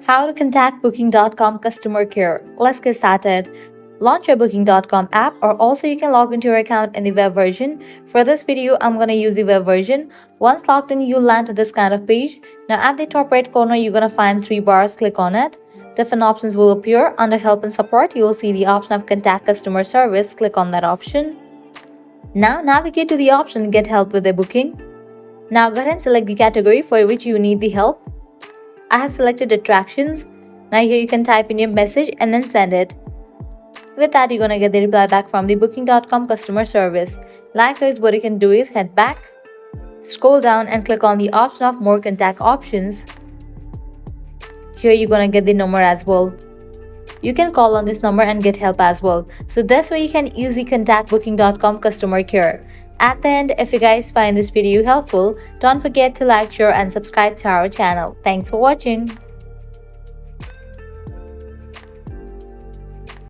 How to contact Booking.com customer care. Let's get started. Launch your Booking.com app, or also you can log into your account in the web version. For this video, I'm going to use the web version. Once logged in, you'll land to this kind of page. Now at the top right corner, you're going to find three bars. Click on it. Different options will appear. Under help and support, you will see the option of contact customer service. Click on that option. Now navigate to the option get help with a booking. Now go ahead and select the category for which you need the help. I have selected attractions. Now here you can type in your message and then send it. With that, you're gonna get the reply back from the Booking.com customer service. Likewise, what you can do is head back, scroll down and click on the option of more contact options. Here you're gonna get the number as well. You can call on this number and get help as well. So that's why you can easily contact Booking.com customer care. At the end, if you guys find this video helpful, don't forget to like, share and subscribe to our channel. Thanks for watching.